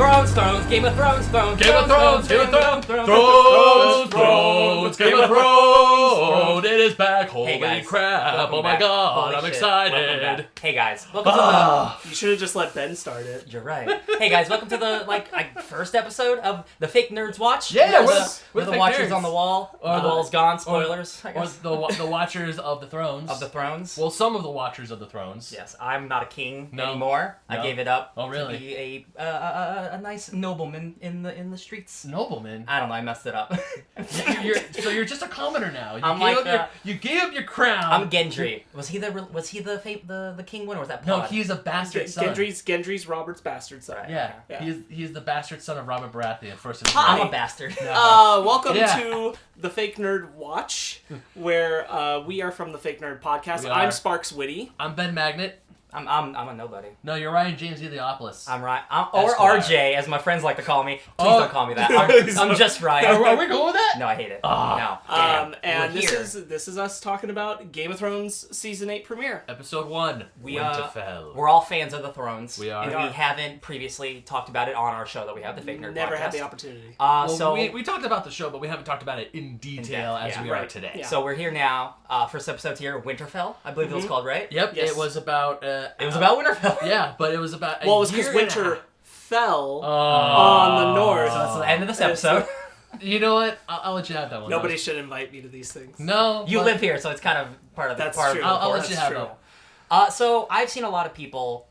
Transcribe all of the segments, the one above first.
Thrones, Game of Thrones, Game of Thrones, Game of Thrones, Thrones, Game of Thrones. It is back. Holy crap! Welcome Oh my back. god, Holy I'm shit. excited. Hey guys, welcome to You should have just let Ben start it. the. You're right. Hey guys, welcome to the first episode of the Fake Nerds Watch. Yeah, we're the fake watchers nerds. on the wall. Or The the- wall's gone. Spoilers. I Or guess. the watchers of the thrones. Of the thrones. Well, some of the watchers of the thrones. Yes, I'm not a king No. anymore. No. I gave it up. Oh, really? To be a nice nobleman in the streets. Nobleman. I don't know. I messed it up. So you're just a commoner now. You I'm gave like, up you gave up your crown. I'm Gendry. Was he the king one or was that No, Pod? he's a bastard son. Gendry's Robert's bastard son. Right. Yeah, Yeah. he's the bastard son of Robert Baratheon. First and I'm Hi. a bastard. Welcome Yeah. to the Fake Nerd Watch, where we are from the Fake Nerd Podcast. We are. I'm Sparkz Witty. I'm Ben Magnet. I'm a nobody. No, you're Ryan James Eleopoulos. I'm Ryan. Or Esquire. RJ, as my friends like to call me. Please Oh. don't call me that. I'm just Ryan. Are we going with that? No, I hate it. Ah. No. Damn. And We're here. this is us talking about Game of Thrones Season 8 premiere. Episode 1. We, Winterfell. We're all fans of the Thrones. We are. And We are. we haven't previously talked about it on our show that we have, the Fake Nerd Never Podcast. had the opportunity. Well, So we talked about the show, but we haven't talked about it in detail depth, as yeah. we are Right. today. Yeah. So we're here now. First episode's here, Winterfell. I believe it was called, right? Yep, Yes. it was about... It was about Winterfell. Yeah, but it was about Well, it was because because winter fell Oh. on the north. So that's the end of this episode. You know what? I'll let you have that one. Nobody should invite me to these things. No, You but live here, so it's kind of part of the That's part true. of the I'll let course. you That's have true. that. So I've seen a lot of people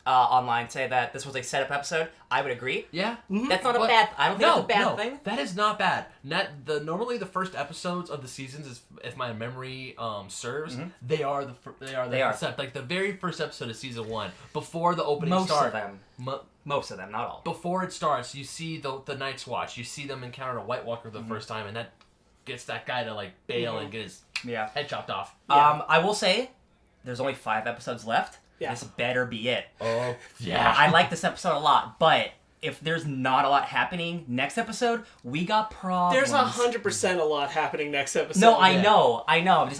online say that this was a setup episode. I would agree. Yeah. That's not a But- bad. I don't think that's a bad no, thing. that is not bad. Normally the first episodes of the seasons, is, if my memory serves, they are the They are. concept. Like the very first episode of season 1, before the opening Most start. of them. Most of them, not all. Before it starts, you see the Night's Watch. You see them encounter a White Walker the first time, and that gets that guy to like bail and get his Yeah. head chopped off. Yeah. I will say, there's only 5 episodes left. Yeah. This better be it. Oh yeah. I like this episode a lot, but if there's not a lot happening next episode, we got problems. There's 100% a lot happening next episode. No, I Yeah. know.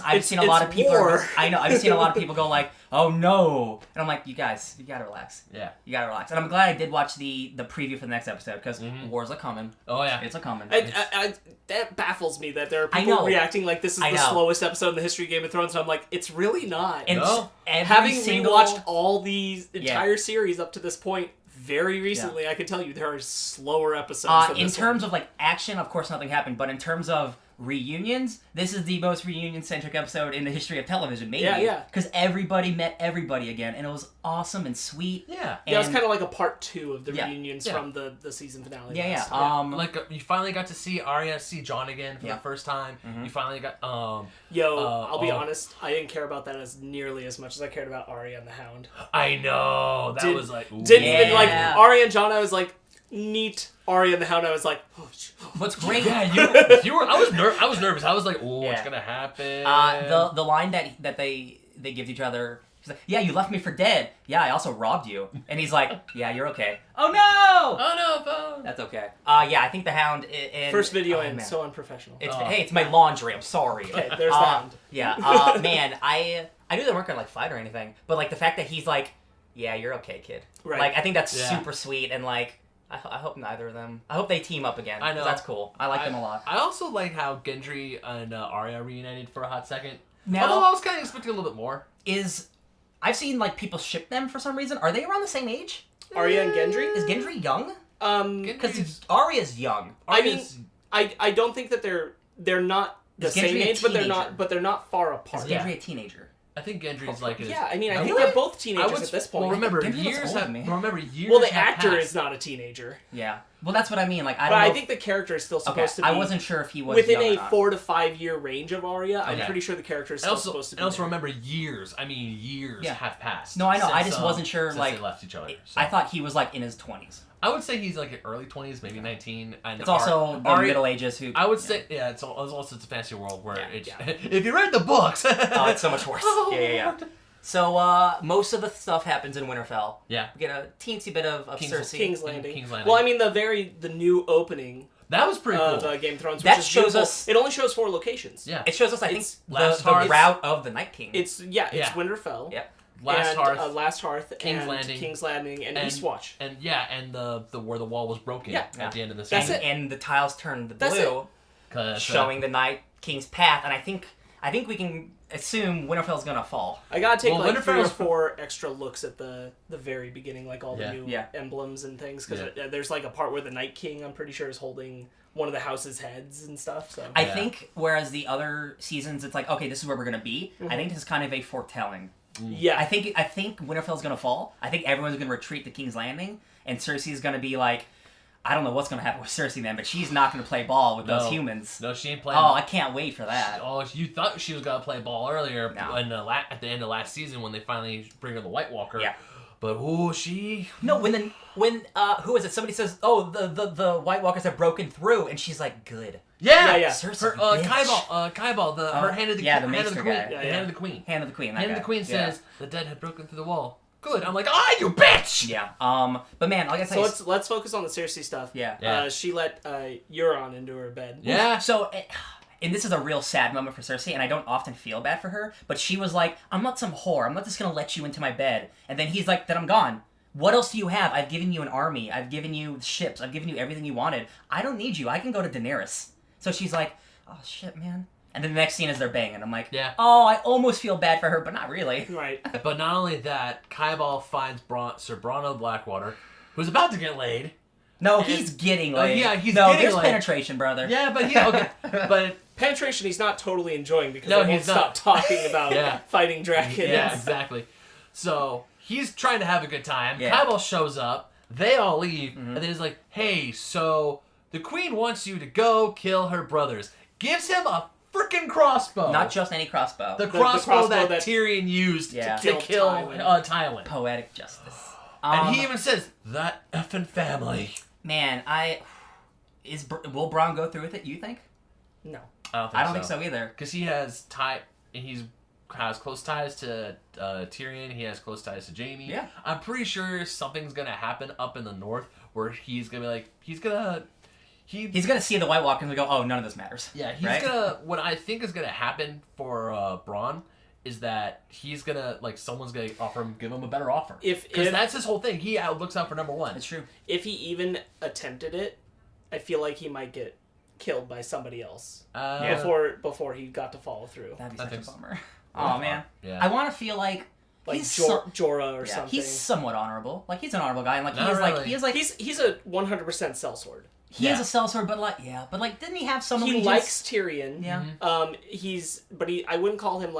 I've seen a lot of people. war. I know. I've seen a lot of people go like, "Oh no," and I'm like, "You guys, you gotta relax. Yeah. You gotta relax." And I'm glad I did watch the preview for the next episode because wars are coming. Oh yeah. It's a coming. That baffles me that there are I people know. reacting like this is I the know. slowest episode in the history of Game of Thrones. And I'm like, it's really not. And No. every Having single rewatched all these entire series up to this point very recently, I can tell you there are slower episodes than in this terms of like action, of course, nothing happened. But in terms of reunions, this is the most reunion-centric episode in the history of television, maybe. Yeah. Because everybody met everybody again, and it was awesome and sweet. Yeah. Yeah, it was And- kind of like a part 2 of the Yeah. reunions Yeah. from the season finale. Yeah, last. Like you finally got to see Arya see Jon again for Yeah. the first time. You finally got I'll be oh. honest, I didn't care about that as nearly as much as I cared about Arya and the Hound. I know that was like ooh. Didn't even like Yeah. Arya and Jon. I was like, neat. Arya and the Hound. I was like, oh, What's great? Yeah, you were. I was nervous. I was like, oh, what's Yeah. gonna happen? The line that they give to each other. He's like, "Yeah, you left me for dead. Yeah, I also robbed you." And he's like, "Yeah, you're okay." Oh no! Oh no, phone. That's okay. Yeah, I think the Hound. first video oh, in, man. so unprofessional. Hey, it's my laundry. I'm sorry. Okay, there's the Hound. Yeah. Man, I knew they weren't gonna like fight or anything, but like the fact that he's like, "Yeah, you're okay, kid." Right. Like I think that's Yeah. super sweet, and like I hope neither of them. I hope they team up again. I know. 'Cause that's cool. I like them a lot. I also like how Gendry and Arya reunited for a hot second. Now- Although I was kind of expecting a little bit more. I've seen like people ship them for some reason. Are they around the same age? Arya and Gendry. Is Gendry young? Because Because Arya's young. I mean, Arya's- I don't think that they're not the Is same Gendry a age, but teenager? they're not far Is apart. Gendry a teenager? I think Gendry's like. Yeah, I mean, I I think would- they're both I teenagers would, at this point. Well, remember Gendry looks years. older Have, than me. remember years. Well, the have actor passed. is not a teenager, Yeah. Well, that's what I mean. Like I but don't know. I think the character is still Okay, supposed to be. I wasn't sure if he was within young or a not. 4 to 5 year range of Arya. I'm Okay. pretty sure the character is And still also, supposed to be. and also there. remember years. I mean, years Yeah. have passed. No, I know. I since, just wasn't sure. since Like they left each other. So. I thought he was like in his 20s. I would say he's like in early 20s, maybe 19. And It's also the Arya- Middle Ages who. I would say, it's also it's a fantasy world where Yeah, it's yeah. if you read the books. Oh, it's so much worse. Oh, Yeah. Lord. So most of the stuff happens in Winterfell. Yeah. We get a teensy bit of Cersei. King's Landing. King's Landing. Well, I mean, the new opening That was pretty of cool. Game of Thrones, That which is shows beautiful. us- It only shows 4 locations. Yeah. It shows us, I think, It's the last hard- route of the Night King. It's Yeah. Winterfell. Yeah. Last Hearth, Last Hearth, King's and Landing. King's Landing, and Eastwatch. And the where the wall was broken at the end of the That's season. it. And the tiles turned That's blue, 'Cause, showing the Night King's path. And I think we can assume Winterfell's gonna fall. I gotta take like 3 or Winterfell- 4 extra looks at the very beginning, like all the Yeah. new Yeah. emblems and things, because there's like a part where the Night King, I'm pretty sure, is holding one of the house's heads and stuff. So I think whereas the other seasons, it's like, okay, this is where we're gonna be. I think this is kind of a foretelling. yeah, I think Winterfell's gonna fall. I think everyone's gonna retreat to King's Landing, and Cersei's gonna be like, I don't know what's gonna happen with Cersei, man, but she's not gonna play ball with those humans. No, she ain't playing. Oh, I can't wait for that. You thought she was gonna play ball earlier No. at the end of last season when they finally bring her the White Walker. Yeah. But she. No, when who is it? Somebody says, "Oh, the White Walkers have broken through," and she's like, "Good." Yeah. Cersei, Her bitch. Kaibal, her hand of the yeah, the hand of the Maester queen. guy. The hand of the queen. Hand of the Queen. That Hand of guy. the queen Yeah. says the dead had broken through the wall. Good. I'm like, you bitch. Yeah. But man, like I So said, let's focus on the Cersei stuff. Yeah. She let Euron into her bed. Yeah. So, and this is a real sad moment for Cersei, and I don't often feel bad for her, but she was like, I'm not some whore. I'm not just going to let you into my bed. And then he's like, then I'm gone. What else do you have? I've given you an army. I've given you ships. I've given you everything you wanted. I don't need you. I can go to Daenerys. So she's like, oh, shit, man. And then the next scene is they're banging. I'm like, Yeah. oh, I almost feel bad for her, but not really. Right. But not only that, Kaibal finds Sir Bronno Blackwater, who's about to get laid. No, he's getting laid. yeah, he's no, getting there's laid. penetration, brother. Yeah, but but Penetration he's not totally enjoying because No, they won't he's not. stop talking about Yeah. fighting dragons. yeah, exactly. So he's trying to have a good time. Yeah. Kaibal shows up. They all leave, and then he's like, "Hey, so the queen wants you to go kill her brothers." Gives him a freaking crossbow. Not just any crossbow. the crossbow, crossbow that Tyrion used Yeah. to kill Tywin. Tywin. Poetic justice. And he even says, "That effing family." Man, will Bronn go through with it? You think? No. I don't think so either. Because he has close ties to Tyrion. He has close ties to Jaime. Yeah. I'm pretty sure something's gonna happen up in the north where he's gonna be like he's gonna see the White Walkers and go, oh, none of this matters. yeah he's right? gonna what I think is gonna happen for Bronn is that he's gonna someone's gonna give him a better offer because that's his whole thing. He looks out for number one. It's true. If he even attempted it, I feel like he might get killed by somebody else before he got to follow through. That'd be I such a think so. bummer. Oh man. Yeah. I want to feel like he's Jorah or yeah, something. he's somewhat honorable. Like he's an honorable guy, and like Not really. He's a 100% sellsword. he has a sellsword, but didn't he have some? He likes Tyrion. Yeah. I wouldn't call him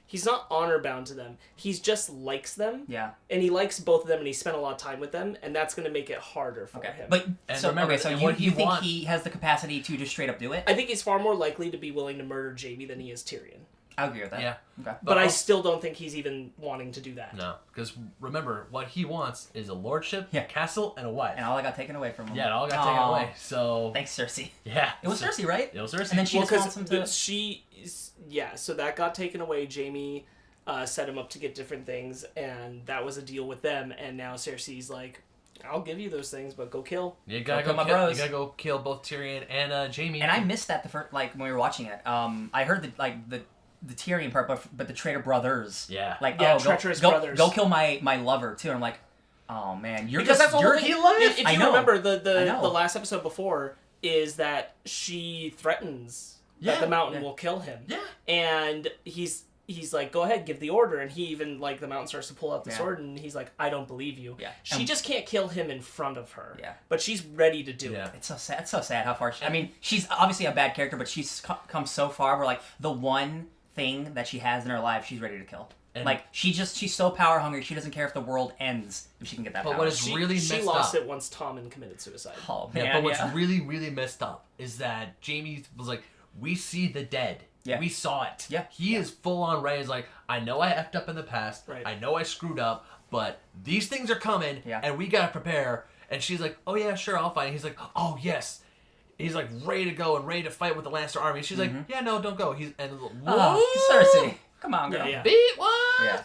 he's not honor bound to them. He just likes them. Yeah. And he likes both of them, and he spent a lot of time with them, and that's going to make it harder for Okay. him. But And so remember, so and you what he think wants- he has the capacity to just straight up do it? I think he's far more likely to be willing to murder Jaime than he is Tyrion. I agree with that. Yeah. Okay. But I still don't think he's even wanting to do that. No, because remember what he wants is a lordship, Yeah. a castle, and a wife. And all I got taken away from him. Yeah, it all got taken away. So Thanks, Cersei. yeah, It was Cersei, right? It was Cersei. And then she just wants him to. So that got taken away. Jaime set him up to get different things, and that was a deal with them. And now Cersei's like, I'll give you those things, but go kill. You gotta Go go kill my kill. bros. You gotta go kill both Tyrion and Jaime. And I missed that the first, when we were watching it. I heard the Tyrion part, but the traitor brothers. Yeah. Treacherous brothers. Go kill my lover too. And I'm like, oh man, Because that's the whole thing. If I you know. remember, I know. the last episode before is that she threatens that the mountain will kill him. Yeah. And he's like, go ahead, give the order. And he even, the mountain starts to pull out the Yeah. sword, and he's like, I don't believe you. Yeah. She just can't kill him in front of her. Yeah. But she's ready to do it. It's so sad. It's so sad how far. She's obviously a bad character, but she's come so far. Where the one thing that she has in her life, she's ready to kill. And she's so power hungry. She doesn't care if the world ends if she can get that But power. what is She really she messed lost up. it once Tommen committed suicide. Oh man, Yeah, but what's really, really messed up is that Jaime was like, we see the dead. Yeah. We saw it. Yeah. He is full on ready. He's like, I know I effed up in the past. Right. I know I screwed up, but these things are coming, Yeah. and we gotta prepare. And she's like, oh yeah, sure, I'll fight. And he's like, oh yes. He's like ready to go and ready to fight with the Lannister army. She's like, yeah, no, don't go. He's and Cersei, come on, girl. Yeah. beat what? Yeah.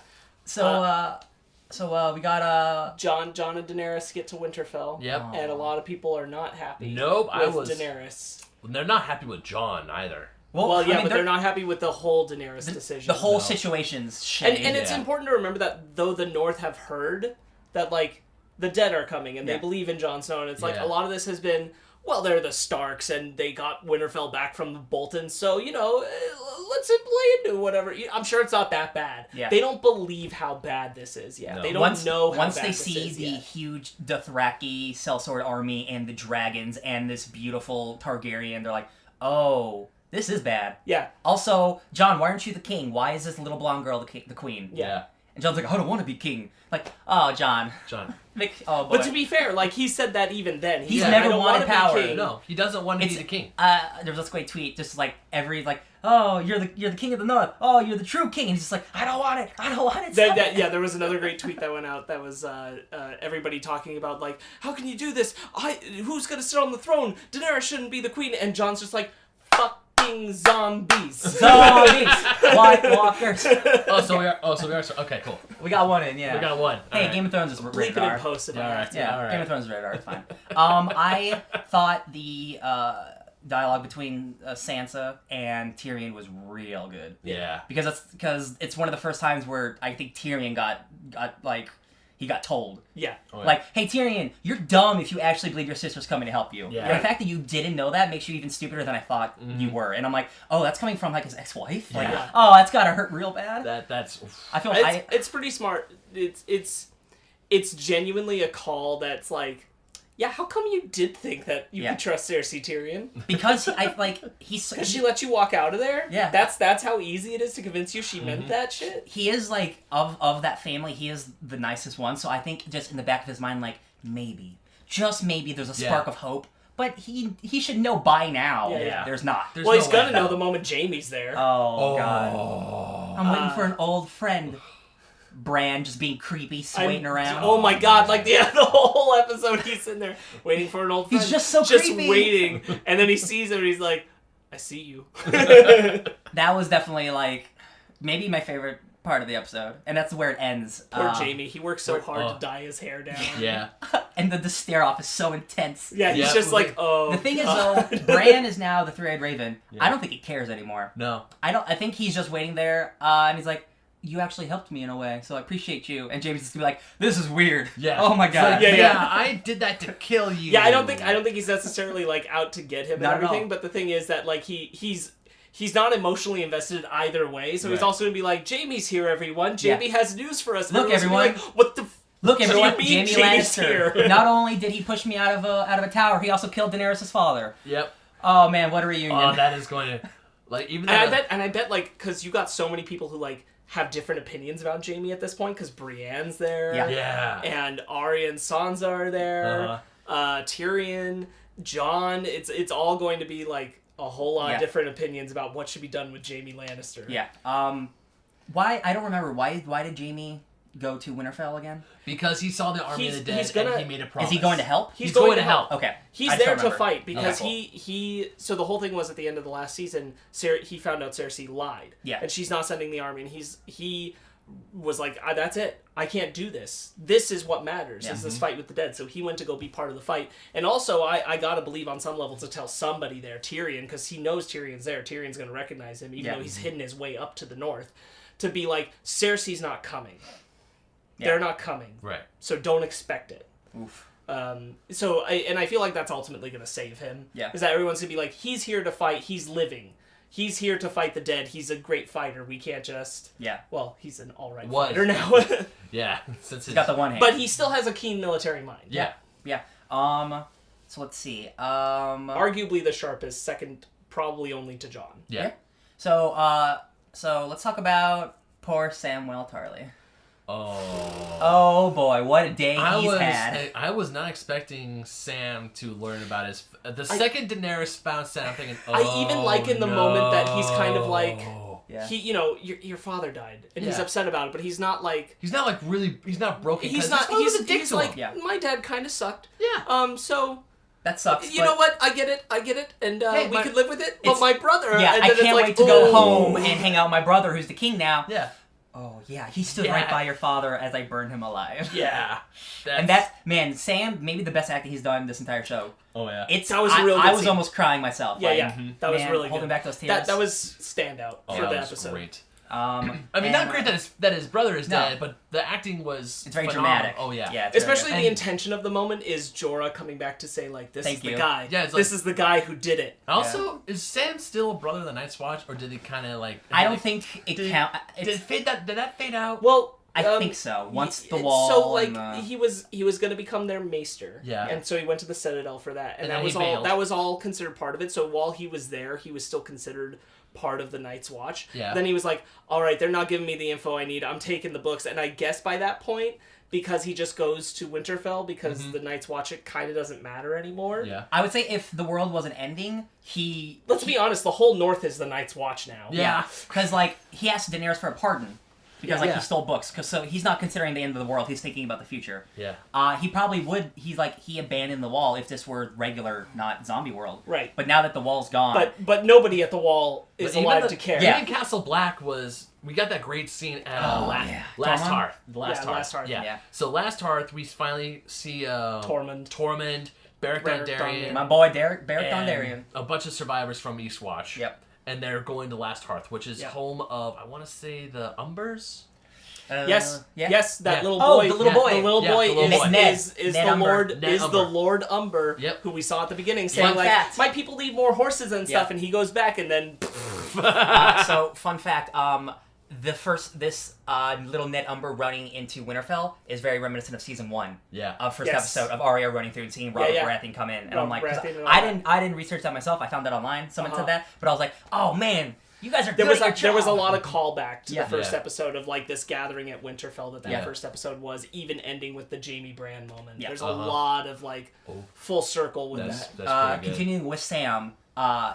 So we got Jon and Daenerys get to Winterfell. Yep. And a lot of people are not happy Nope, with Daenerys. They're not happy with Jon either. Well, yeah, but they're not happy with the whole Daenerys decision. The whole situation's shady. And it's important to remember that though the North have heard that, like, the dead are coming and they believe in Jon Snow, and it's like a lot of this has been, well, they're the Starks and they got Winterfell back from the Boltons, so, you know, let's play into whatever. I'm sure it's not that bad. Yeah. They don't believe how bad this is yet. No. They don't know how bad this is. Once they see the huge Dothraki sellsword army and the dragons and this beautiful Targaryen, they're like, oh, this is bad. Yeah. Also, Jon, why aren't you the king? Why is this little blonde girl the queen? Yeah. And Jon's like, I don't want to be king. Like, oh, Jon. Oh, boy. But to be fair, like, he said that even then. He's never wanted power. No, he doesn't want to be the king. There was this great tweet, just like, oh, you're the king of the North. Oh, you're the true king. And he's just like, I don't want it. I don't want it. There was another great tweet that went out that was everybody talking about, like, how can you do this? Who's going to sit on the throne? Daenerys shouldn't be the queen. And Jon's just like, fuck. Zombies. White Walkers. So we are. Okay, cool. We got one in, yeah. We got one. Hey, Game of Thrones is rated R. Posted. All right. Game of Thrones is rated R. It's fine. I thought the dialogue between Sansa and Tyrion was real good. Yeah. Because it's one of the first times where I think Tyrion got like. He got told. Yeah. Like, hey, Tyrion, you're dumb if you actually believe your sister's coming to help you. Yeah. And the fact that you didn't know that makes you even stupider than I thought you were. And I'm like, oh, that's coming from, like, his ex-wife? Like, oh, that's gotta hurt real bad. That's... I feel... It's pretty smart. It's genuinely a call that's like, yeah, how come you did think that you could trust Cersei, Tyrion? Because Because she let you walk out of there? Yeah. That's how easy it is to convince you she meant that shit? He is, like, of that family, he is the nicest one, so I think just in the back of his mind, like, maybe, just maybe there's a spark of hope. But he should know by now. Yeah. There's not. Well, he's gonna know the moment Jaime's there. Oh, God. I'm waiting for an old friend. Bran just being creepy, swaying around. Oh my God! Like the whole episode, he's sitting there waiting for an old friend. He's just so creepy. Just waiting, and then he sees him, and he's like, "I see you." That was definitely like maybe my favorite part of the episode, and that's where it ends. Poor Jaime. He works so hard to dye his hair down. Yeah. And the stare off is so intense. Yeah, he's just like, oh. The thing is, though, Bran is now the three-eyed raven. Yeah. I don't think he cares anymore. No. I think he's just waiting there, and he's like, you actually helped me in a way, so I appreciate you. And James is gonna be like, "This is weird." Yeah. Oh my God. Like, yeah. I did that to kill you. Yeah, I don't think he's necessarily like out to get him and everything. But the thing is that like he's not emotionally invested either way. So he's also gonna be like, "Jaime's here, everyone. Jaime has news for us." And look, everyone. Like, what the? Look, everyone. Jaime Lannister. Not only did he push me out of a tower, he also killed Daenerys' father. Yep. Oh man, what a reunion! Oh, that is going to like even. And I bet like because you got so many people who like. Have different opinions about Jaime at this point because Brienne's there, and Arya and Sansa are there, Tyrion, Jon. It's all going to be like a whole lot of different opinions about what should be done with Jaime Lannister. Yeah. Why I don't remember why did Jaime go to Winterfell again? Because he saw the army of the dead and he made a promise. Is he going to help? He's going to help. Okay. He's there to fight because so the whole thing was at the end of the last season, he found out Cersei lied. Yeah. And she's not sending the army, and he was like, that's it. I can't do this. This is what matters, is this fight with the dead. So he went to go be part of the fight. And also, I gotta believe on some level to tell somebody there, Tyrion, because he knows Tyrion's there. Tyrion's gonna recognize him, even though he's hidden his way up to the north, to be like, Cersei's not coming. They're not coming. Right. So don't expect it. Oof. I feel like that's ultimately going to save him. Yeah. Is that everyone's going to be like, he's here to fight, he's living. He's here to fight the dead, he's a great fighter. We can't just... Yeah. Well, he's an alright fighter now. Yeah. Since he's got the one hand. But he still has a keen military mind. Yeah. Yeah. So let's see. Arguably the sharpest, second probably only to Jon. Yeah. So let's talk about poor Samwell Tarly. Oh boy, what a day he's had. I was not expecting Sam to learn about his... The second Daenerys found Sam, I'm thinking, I even like in the moment that he's kind of like... Yeah. Your father died, and he's upset about it, but he's not like... He's not like really... He's not broken. He's not... He's like, my dad kind of sucked. Yeah. So... That sucks. You know what? I get it, and we could live with it. But my brother... Yeah, I can't wait to go home and hang out with my brother, who's the king now. Yeah. Oh, yeah. He stood right by your father as I burned him alive. Yeah. And that's, man, Sam, maybe the best acting he's done this entire show. Oh, yeah. That was a real good I was scene. almost crying myself. Yeah, like, yeah. That was really holding good. back those tears. That was standout for the episode. Great. I mean, not great that his brother is dead, but the acting was It's very phenomenal. dramatic. Oh, yeah. Yeah, especially the intention of the moment is Jorah coming back to say, like, this is the guy. Yeah, it's this is the guy who did it. Also, is Sam still a brother of the Night's Watch, or did he kind of, like... I don't think it counts. Did that fade out? Well... I think so. Once the wall. So like he was going to become their maester. Yeah. And so he went to the Citadel for that, and that then was he all. bailed. That was all considered part of it. So while he was there, he was still considered part of the Night's Watch. Yeah. Then he was like, "All right, they're not giving me the info I need. I'm taking the books." And I guess by that point, because he just goes to Winterfell because the Night's Watch, it kind of doesn't matter anymore. Yeah. I would say if the world wasn't ending, Let's be honest. The whole North is the Night's Watch now. Yeah. Because like he asked Daenerys for a pardon. Because Yeah. he stole books, so he's not considering the end of the world. He's thinking about the future. Yeah. He probably would. He abandoned the wall if this were regular, not zombie world. Right. But now that the wall's gone, But nobody at the wall is alive to care. Yeah. Even Castle Black we got that great scene at Last Tormund? Hearth. Last Hearth. Yeah. Yeah. So Last Hearth, we finally see Tormund, Beric Dondarrion, my boy Beric Dondarrion, a bunch of survivors from Eastwatch. Yep. And they're going to Last Hearth, which is home of, I want to say, the Umbers? Yes, that little Oh, boy. the little boy. The little boy the little boy. is Ned the Umber. Lord Ned is Umber. the Lord Umber, Who we saw at the beginning, saying Fun like, fact. "My people need more horses and stuff," and he goes back and then. So fun fact, this little Ned Umber running into Winterfell is very reminiscent of season 1. Yeah. Of first episode of Arya running through and seeing Robert Baratheon come in, and I'm like, 'cause I didn't research that myself. I found that online. Someone said that, but I was like, oh man. You guys are There good was at your there was a job. lot of callback to the first Yeah. episode of like this gathering at Winterfell that first episode was, even ending with the Jamie Brand moment. Yeah. There's a lot of like full circle with that. That's pretty good. Continuing with Sam,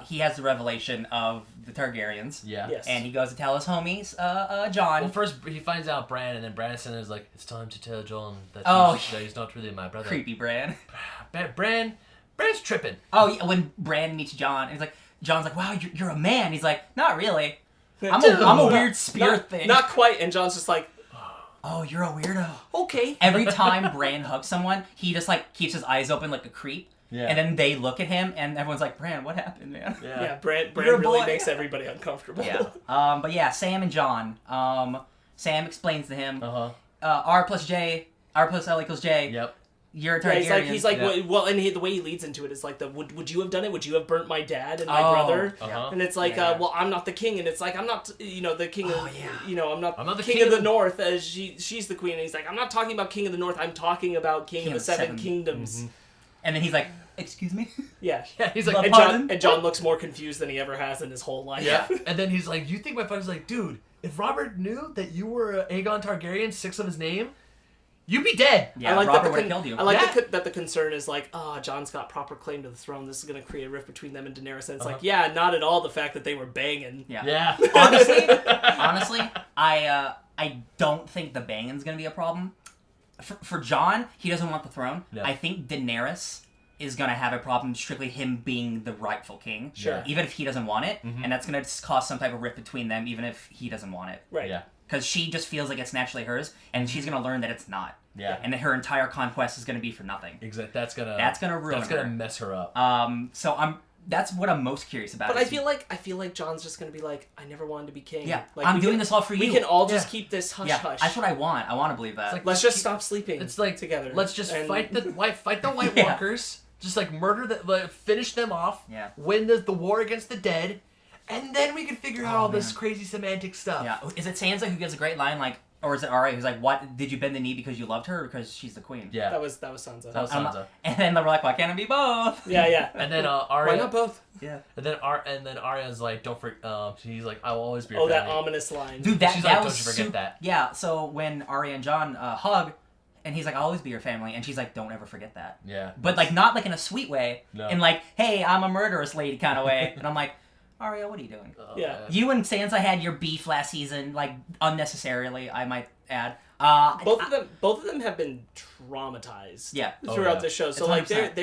he has the revelation of the Targaryens. Yeah. Yes. And he goes to tell his homies, Jon. Well, first he finds out Bran, and then Branson is like, "It's time to tell Jon that he's not really my brother." Creepy Bran. Bran's tripping. Oh, yeah, when Bran meets Jon, he's like, Jon's like, "Wow, you're a man." He's like, "Not really. I'm a weird spirit thing." Not quite. And John's just like, "Oh, you're a weirdo." okay. Every time Bran hugs someone, he just like keeps his eyes open like a creep. Yeah. And then they look at him, and everyone's like, "Bran, what happened, man?" Yeah, Bran You're a really boy. makes everybody uncomfortable. Yeah. But yeah, Sam and Jon. Sam explains to him, Uh-huh. R plus L equals J. Yep. You're a Targaryen. He's like, Yeah. well, and the way he leads into it is like would you have done it? Would you have burnt my dad and my brother? Uh-huh. And it's like, Yeah. well, I'm not the king, and it's like, I'm not, the king of, I'm not the king of the North, as she's the queen. And he's like, I'm not talking about king of the North. I'm talking about king of the Seven Kingdoms. Mm-hmm. And then he's like, "Excuse me?" Yeah. Yeah, he's like, And Jon looks more confused than he ever has in his whole life. yeah. And then he's like, "You think my father's like, dude, if Robert knew that you were Aegon Targaryen, 6 of his name, you'd be dead." Yeah, I like Robert that would have killed you. I like that the concern is like, Jon's got proper claim to the throne. This is going to create a rift between them and Daenerys. And it's like, yeah, not at all. The fact that they were banging. Yeah. Yeah. Honestly, I don't think the banging's gonna be a problem. For Jon, he doesn't want the throne. No. I think Daenerys is gonna have a problem strictly him being the rightful king. Sure. Even if he doesn't want it, and that's gonna cause some type of rift between them, even if he doesn't want it. Right. Yeah. Because she just feels like it's naturally hers, and she's gonna learn that it's not. Yeah. And that her entire conquest is gonna be for nothing. Exactly. That's gonna ruin That's gonna her. mess her up. So that's what I'm most curious about. But I feel like Jon's just going to be like, I never wanted to be king. Yeah, like, I'm doing this all for you. We can all just keep this hush hush. That's what I want. I want to believe that. like, Let's just stop sleeping. It's like together. Let's just fight the White Yeah. Walkers. Just like murder finish them off. Yeah. Win the war against the dead, and then we can figure out all this crazy semantic stuff. Yeah. Is it Sansa who gives a great line like, or is it Arya who's like, "What did you bend the knee because you loved her or because she's the queen?" Yeah. That was Sansa. That was Sansa. And then they're like, "Why can't it be both?" Yeah. And then Arya. Why not both? Yeah. And then Arya's like, "Don't forget." She's like, "I will always be your Oh, that family." ominous line. Dude, that She's that like, was "Don't you forget that." Yeah. So when Arya and Jon hug, and he's like, "I'll always be your family," and she's like, "Don't ever forget that." Yeah. But like not like in a sweet way, No. in like, "Hey, I'm a murderous lady" kind of way, and I'm like, Arya, what are you doing? Yeah. You and Sansa had your beef last season, like unnecessarily, I might add. Both of them have been traumatized. Yeah. Throughout the show, so It's like 100%.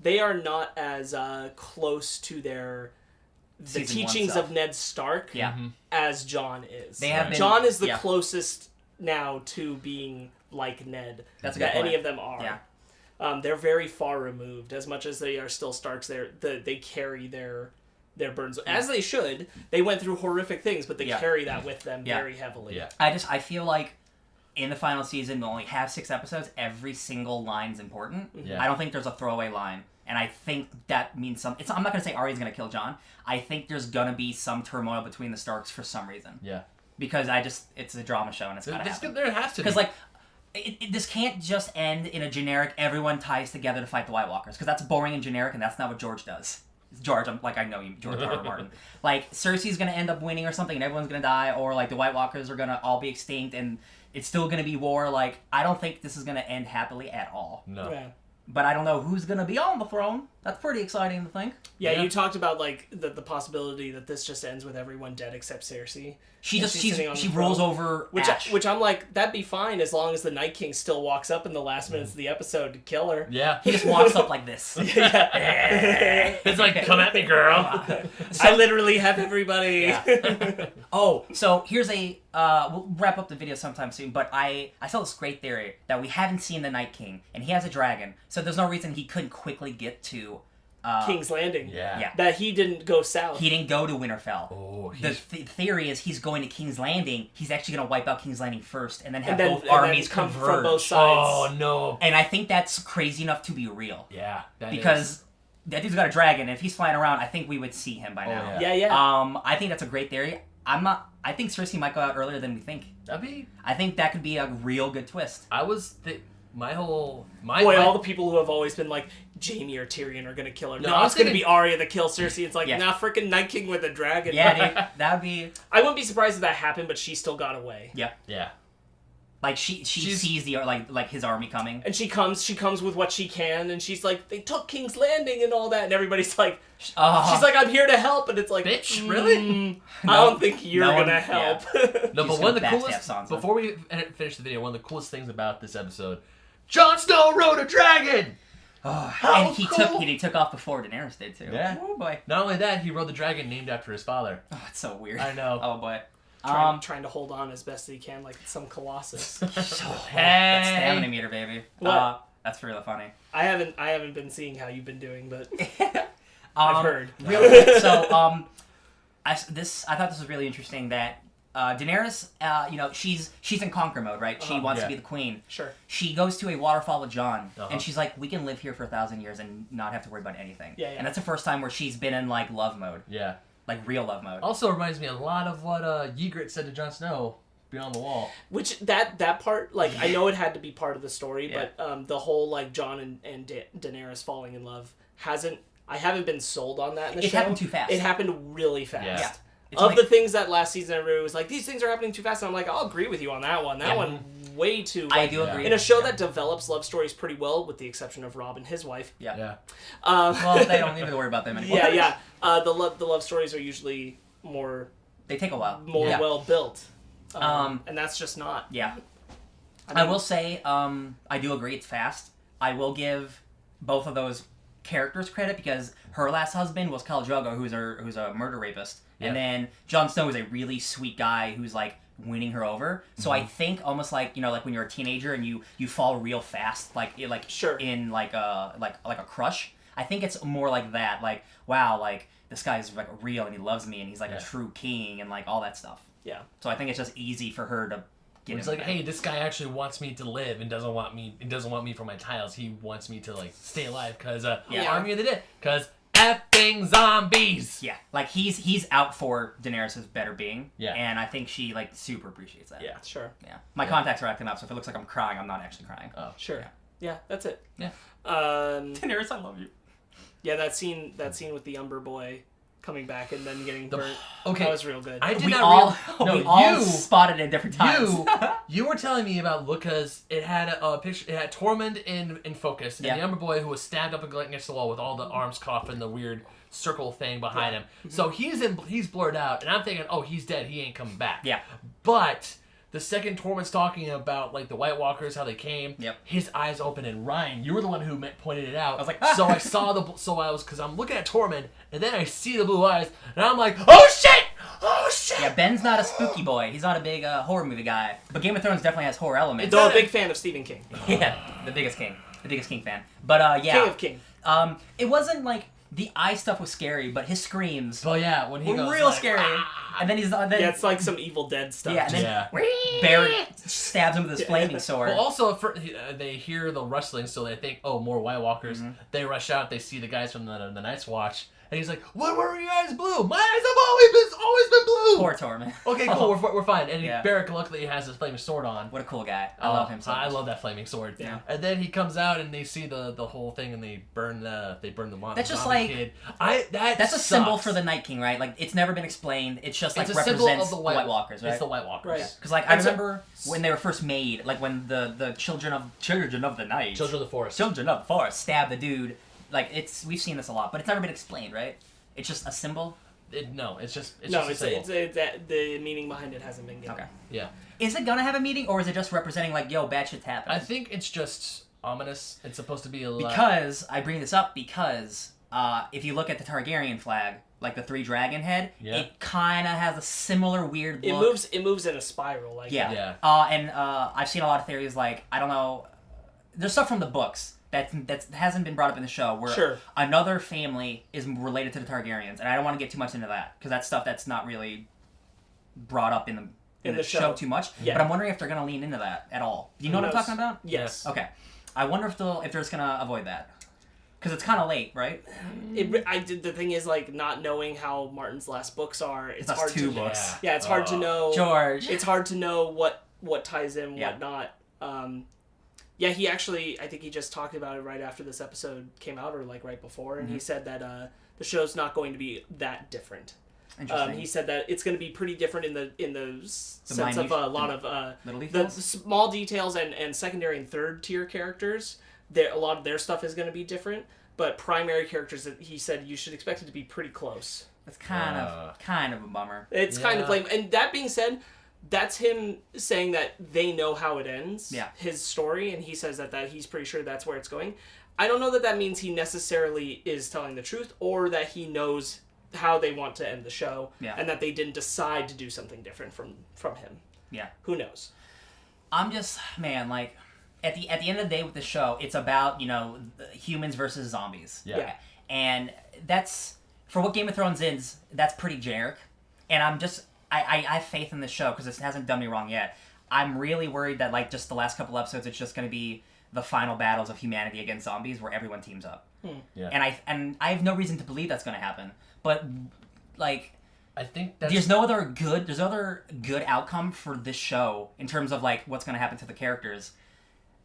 they are not as close to their the teachings of Ned Stark as Jon is. Jon is the closest now to being like Ned that any of them are. Yeah. They're very far removed. As much as they are still Starks, they carry their burdens, as they should. They went through horrific things, but they carry that with them very heavily. Yeah. I feel like in the final season, we'll only have 6 episodes. Every single line's important. I don't think there's a throwaway line. And I think that means something. I'm not going to say Arya's going to kill Jon. I think there's going to be some turmoil between the Starks for some reason. Yeah. Because it's a drama show and it's got to happen. There has to be. Because, like, this can't just end in a generic, everyone ties together to fight the White Walkers. Because that's boring and generic, and that's not what George does. George, I know you, George R. R. Martin. Like, Cersei's going to end up winning or something, and everyone's going to die, or, like, the White Walkers are going to all be extinct, and it's still going to be war. Like, I don't think this is going to end happily at all. No. Yeah. But I don't know who's going to be on the throne. That's pretty exciting to think. Yeah, you talked about, like, the possibility that this just ends with everyone dead except Cersei. She rolls over which I'm like, that'd be fine as long as the Night King still walks up in the last minutes of the episode to kill her. Yeah. He just walks up like this. It's like, come at me, girl. I literally have everybody. Yeah. So here's we'll wrap up the video sometime soon, but I saw this great theory that we haven't seen the Night King, and he has a dragon, so there's no reason he couldn't quickly get to King's Landing. Yeah. That he didn't go south. He didn't go to Winterfell. Oh, the theory is he's going to King's Landing. He's actually going to wipe out King's Landing first, and then have both armies come converge. from both sides. Oh, no. And I think that's crazy enough to be real. Yeah. Because that dude's got a dragon, and if he's flying around, I think we would see him by now. Yeah. I think that's a great theory. I think Cersei might go out earlier than we think. I think that could be a real good twist. All the people who have always been like, Jaime or Tyrion are gonna kill her. No, it's gonna be Arya that kills Cersei. It's like, nah, freaking Night King with a dragon. Yeah, dude, that would be... I wouldn't be surprised if that happened, but she still got away. Yeah. Yeah. Like, she sees the like his army coming. And she comes with what she can, and she's like, they took King's Landing and all that, and everybody's like, she's like, I'm here to help, and it's like, bitch, really? I don't think you're gonna help. Yeah. No, but one of the coolest, before we finish the video, one of the coolest things about this episode, Jon Snow rode a dragon! And he took off before Daenerys did, too. Yeah. Oh, boy. Not only that, he rode the dragon named after his father. Oh, it's so weird. I know. Oh, boy. Trying to hold on as best as he can, like some colossus. That's stamina meter, baby. What? That's really funny. I haven't been seeing how you've been doing, but I've heard. Real quick, so I thought this was really interesting that Daenerys, she's in conquer mode, right? She wants to be the queen. Sure. She goes to a waterfall with Jon, and she's like, we can live here for 1,000 years and not have to worry about anything. Yeah. And that's the first time where she's been in, like, love mode. Yeah. Like, real love mode. Also reminds me a lot of what Ygritte said to Jon Snow beyond the wall. Which, that part, like, I know it had to be part of the story, but the whole, like, Jon and Daenerys falling in love I haven't been sold on that in the show. It happened too fast. It happened really fast. Yeah. Of the things that last season everybody was like, these things are happening too fast, and I'm like, I'll agree with you on that one. That one way too... I do agree. In a show that develops love stories pretty well, with the exception of Rob and his wife. Yeah. Well, they don't need to worry about them anymore. Yeah. The love stories are usually more... They take a while. More well built. And that's just not... Yeah. I will say, I do agree it's fast. I will give both of those characters credit because her last husband was Khal Drogo, who's a murder rapist. Yeah. And then Jon Snow is a really sweet guy who's like winning her over. So I think almost like, like when you're a teenager and you fall real fast, sure. in like a crush. I think it's more like that. Like, wow, like this guy's like real and he loves me and he's like a true king and like all that stuff. Yeah. So I think it's just easy for her to get It's like, hey, this guy actually wants me to live and doesn't want me for my tiles. He wants me to like stay alive because Army of the Dead. Because effing zombies. Yeah, like he's out for Daenerys' better being. Yeah, and I think she like super appreciates that. Yeah, sure. Yeah, my contacts are acting up, so if it looks like I'm crying, I'm not actually crying. Oh, sure. Yeah, that's it. Yeah. Daenerys, I love you. Yeah, that scene with the Umber boy coming back and then getting burnt. Okay, that was real good. We all spotted it at different times. You were telling me about Lucas. It had a picture. It had Tormund in focus, and the Umber boy who was stabbed up against the wall with all the arms cut off and the weird circle thing behind him. So he's blurred out, and I'm thinking, oh, he's dead. He ain't coming back. Yeah. But the second Tormund's talking about like the White Walkers, how they came. Yep. His eyes open, and Ryan, you were the one who pointed it out. I was like, ah! So I saw because I'm looking at Tormund, and then I see the blue eyes, and I'm like, oh shit, oh shit. Yeah, Ben's not a spooky boy. He's not a big horror movie guy. But Game of Thrones definitely has horror elements. Though a big fan of Stephen King. Yeah, the biggest King fan. But yeah, King of King. It wasn't like the eye stuff was scary, but his screams. Oh yeah, when he were goes real like, scary. ah! And then Yeah, it's like some Evil Dead stuff. Yeah, and then Yeah. Barrett stabs him with his flaming sword. Well, also, they hear the rustling, so they think, oh, more White Walkers. Mm-hmm. They rush out, they see the guys from the Night's Watch, and he's like, what were your eyes blue? My eyes have always been blue! Poor Tormund. Okay, cool, we're fine. And Yeah. Barrett luckily has his flaming sword on. What a cool guy. I love him so much. I love that flaming sword. Yeah. And then he comes out and they see the whole thing and they burn the monster. That's just zombie like- kid. That's a sucks. symbol for the Night King, right? Like, it's never been explained. It's just, like, It's a symbol represents of the White Walkers, right? It's the White Walkers. Right. Because, like, I And so- remember when they were first made, like, when the children of the night... Children of the Forest. Children of the Forest stabbed the dude. Like, we've seen this a lot, but it's never been explained, right? It's just a symbol? It's just a No, symbol. the meaning behind it hasn't been given. Okay. Yeah. Is it gonna have a meaning, or is it just representing, like, yo, bad shit's happening? I think it's just ominous. It's supposed to be a Because, I bring this up because if you look at the Targaryen flag, like the 3 dragon head, Yeah. it kind of has a similar weird look. It moves in a spiral, like Yeah. Yeah. And I've seen a lot of theories, like, I don't know, there's stuff from the books that hasn't been brought up in the show where Sure. another family is related to the Targaryens, and I don't want to get too much into that because that's stuff that's not really brought up in the show too much. Yeah. But I'm wondering if they're going to lean into that at all. Do you know what I'm talking about? Yes. Okay. I wonder if they're just going to avoid that. Because it's kind of late, right? The thing is, like, not knowing how Martin's last books are, it's That's hard 2 to books. Yeah, it's hard to know. George. It's hard to know what ties in, Yeah. what not. Yeah, he actually, I think he just talked about it right after this episode came out, or like right before, and he said that the show's not going to be that different. Interesting. He said that it's going to be pretty different in the sense of a lot of little the details? small details and secondary and third tier characters. A lot of their stuff is going to be different, but primary characters, he said you should expect it to be pretty close. That's kind of a bummer. It's kind of lame. And that being said, that's him saying that they know how it ends. Yeah. His story, and he says that he's pretty sure that's where it's going. I don't know that means he necessarily is telling the truth, or that he knows how they want to end the show, and that they didn't decide to do something different from him. Yeah. Who knows? I'm just, man, like, at the end of the day with the show, it's about, humans versus zombies. Yeah. And that's, for what Game of Thrones is, that's pretty generic. And I'm just, I have faith in this show because it hasn't done me wrong yet. I'm really worried that, like, just the last couple episodes, it's just going to be the final battles of humanity against zombies where everyone teams up. Yeah. And I have no reason to believe that's going to happen. But, like, I think that's... there's no other good outcome for this show in terms of, like, what's going to happen to the characters.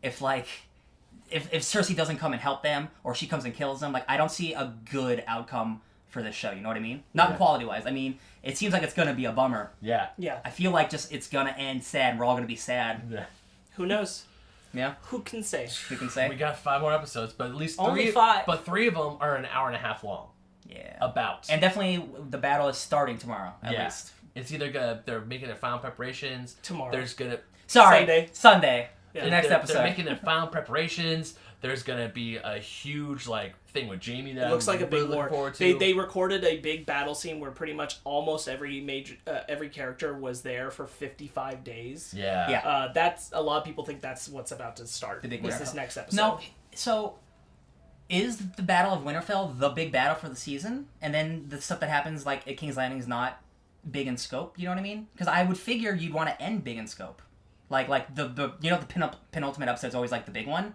If Cersei doesn't come and help them, or she comes and kills them, like, I don't see a good outcome for this show, you know what I mean? Not quality-wise. I mean, it seems like it's going to be a bummer. Yeah. Yeah. I feel like just it's going to end sad, and we're all going to be sad. Yeah. Who knows? Yeah? Who can say? Who can say? We got 5 more episodes, but at least Only 3. 5. But 3 of them are an hour and a half long. Yeah. About. And definitely the battle is starting tomorrow, at least. It's either they're making their final preparations. Tomorrow. There's gonna... Sunday. Yeah. The next episode. They're making their final preparations. There's gonna be a huge thing with Jamie that It looks like a big looking war. forward to. They recorded a big battle scene where pretty much almost every character was there for 55 days. Yeah. Yeah. That's a lot of people think that's what's about to start. The big with Winterfell. this next episode. No, so is the Battle of Winterfell the big battle for the season? And then the stuff that happens, like, at King's Landing is not big in scope, you know what I mean? Because I would figure you'd want to end big in scope. Like the penultimate episode is always, like, the big one.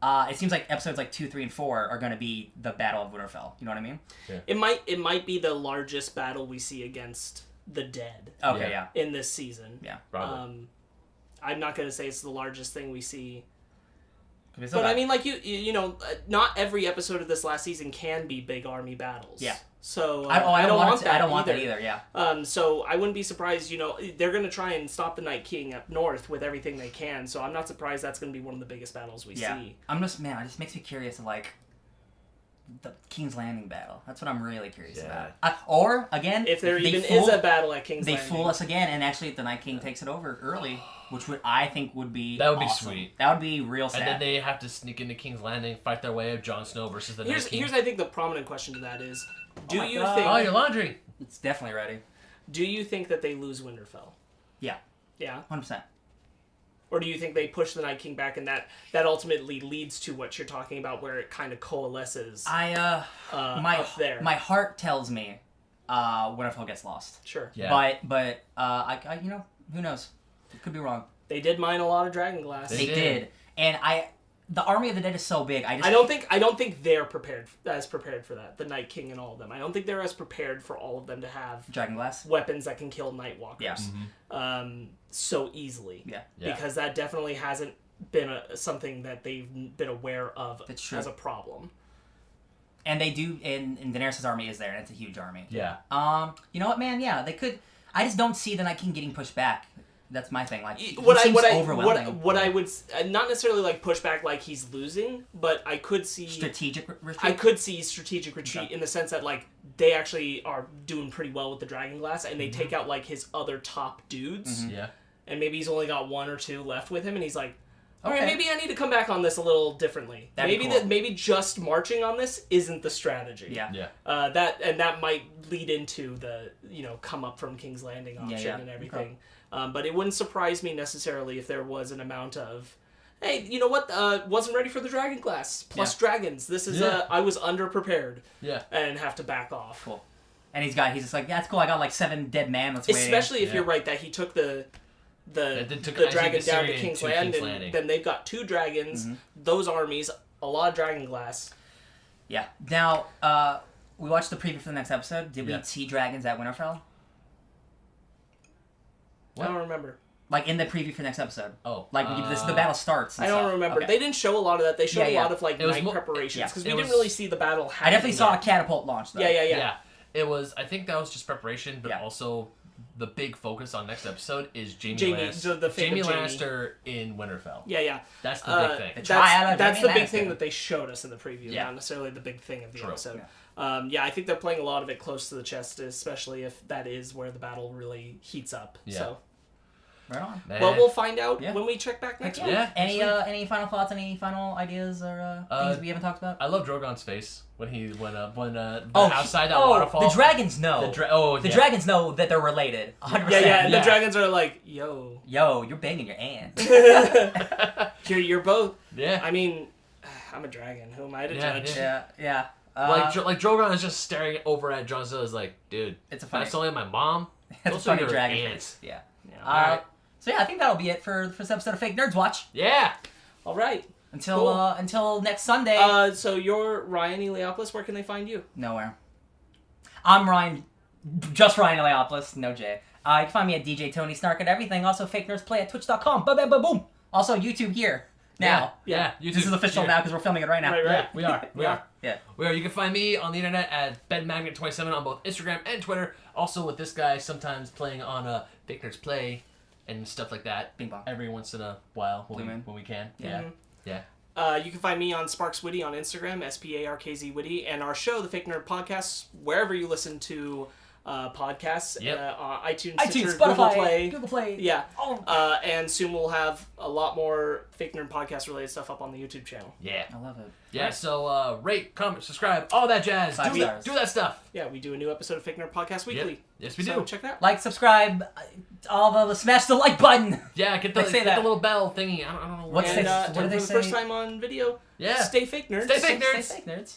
It seems like episodes, like, 2, 3, and 4 are going to be the Battle of Winterfell. You know what I mean? Yeah. It might be the largest battle we see against the dead. Okay, yeah. In this season. Yeah. Probably. I'm not going to say it's the largest thing we see. But I mean, like, you know, not every episode of this last season can be big army battles. Yeah. So I don't want that. I don't want either. that either. Yeah. So I wouldn't be surprised. You know, they're going to try and stop the Night King up north with everything they can. So I'm not surprised that's going to be one of the biggest battles we see. I'm just, man, it just makes me curious of, like, the King's Landing battle. That's what I'm really curious about. Or again, if there even is a battle at King's Landing, they fool us again, and actually the Night King takes it over early, which I think would be awesome. Sweet. That would be real sad. And then they have to sneak into King's Landing, fight their way up Jon Snow versus the Night King. Here's I think the prominent question to that is: do you God. think? Oh, your laundry. It's definitely ready. Do you think that they lose Winterfell? Yeah. Yeah. 100%. Or do you think they push the Night King back, and that ultimately leads to what you're talking about, where it kind of coalesces? Up there. My heart tells me Winterfell gets lost. Sure. Yeah. But I who knows? It could be wrong. They did mine a lot of dragonglass. They did. And the Army of the Dead is so big. I don't think they're prepared for that. The Night King and all of them. I don't think they're as prepared for all of them to have dragonglass weapons that can kill Night Walkers. Yeah. Mm-hmm. So easily. Yeah. Because that definitely hasn't been something that they've been aware of as a problem. And they do, and Daenerys' army is there, and it's a huge army. Yeah. You know what, man? Yeah, they could. I just don't see the Night King getting pushed back. That's my thing. Like, what I would not necessarily like push back like he's losing, but I could see strategic retreat. I could see strategic retreat in the sense that like they actually are doing pretty well with the dragonglass, and they take out like his other top dudes. Yeah. And maybe he's only got 1 or 2 left with him, and he's like, all right, maybe I need to come back on this a little differently. Maybe just marching on this isn't the strategy. Yeah. Yeah. That might lead into the come up from King's Landing option and everything. Okay. But it wouldn't surprise me necessarily if there was an amount of, hey, you know what? Wasn't ready for the dragonglass plus dragons. This is I was underprepared. Yeah. And have to back off. Cool. And he's just like, yeah, it's cool. I got like 7 dead mammoths waiting. Especially if you're right that he took the dragon down to King's Landing, and then they've got 2 dragons, those armies, a lot of dragonglass. Yeah. Now, we watched the preview for the next episode. Did we see dragons at Winterfell? What? I don't remember. Like in the preview for the next episode. Oh. Like the battle starts. I don't remember. Okay. They didn't show a lot of that. They showed a lot of like night preparations because we didn't really see the battle happen. I definitely saw a catapult launch though. Yeah. It was. I think that was just preparation, but also the big focus on next episode is Jamie Lannister in Winterfell. Yeah. That's the big thing. That's the big thing that they showed us in the preview, not necessarily the big thing of the episode. Yeah. I think they're playing a lot of it close to the chest, especially if that is where the battle really heats up. Yeah. So. Right on. Well, we'll find out when we check back next week. Yeah. Any final thoughts? Any final ideas or things we haven't talked about? I love Drogon's face when he went outside that waterfall. The dragons know. The dragons know that they're related. 100%. Yeah. The dragons are like, yo, you're banging your aunt. you're both. Yeah. I mean, I'm a dragon. Who am I to judge? Yeah. Like Drogon is just staring over at Jon Snow. Is like, dude, it's a funny. That's only my mom. That's a funny dragon face. Yeah. All right. So I think that'll be it for this episode of Fake Nerds Watch. Yeah. All right. Until next Sunday. So you're Ryan Eleopoulos. Where can they find you? Nowhere. I'm Ryan. Just Ryan Eleopoulos. No J. You can find me at DJ Tony Snark and everything. Also, Fake Nerds Play at Twitch.com. Boom. Also, YouTube here. Now. Yeah. YouTube. This is official now because we're filming it right now. Right. Yeah, we are. Yeah. We are. You can find me on the internet at BenMagnet27 on both Instagram and Twitter. Also with this guy sometimes playing on Fake Nerds Play and stuff like that. Bing bong. Every once in a while when we can. Yeah. You can find me on Sparkz Witty on Instagram, SPARKZ Witty, and our show, The Fake Nerd Podcast, wherever you listen to podcasts, iTunes, Stitcher, Spotify, Google Play. Yeah. And soon we'll have a lot more Fake Nerd Podcast related stuff up on the YouTube channel. Yeah. I love it. Yeah, so rate, comment, subscribe, all that jazz. Do that stuff. Yeah, we do a new episode of Fake Nerd Podcast weekly. Yep. Yes, we do. So check it out. Like, subscribe, smash the like button. Yeah, get the little bell thingy. I don't know. What do they say? For the first time on video, stay fake nerds. Stay fake nerds.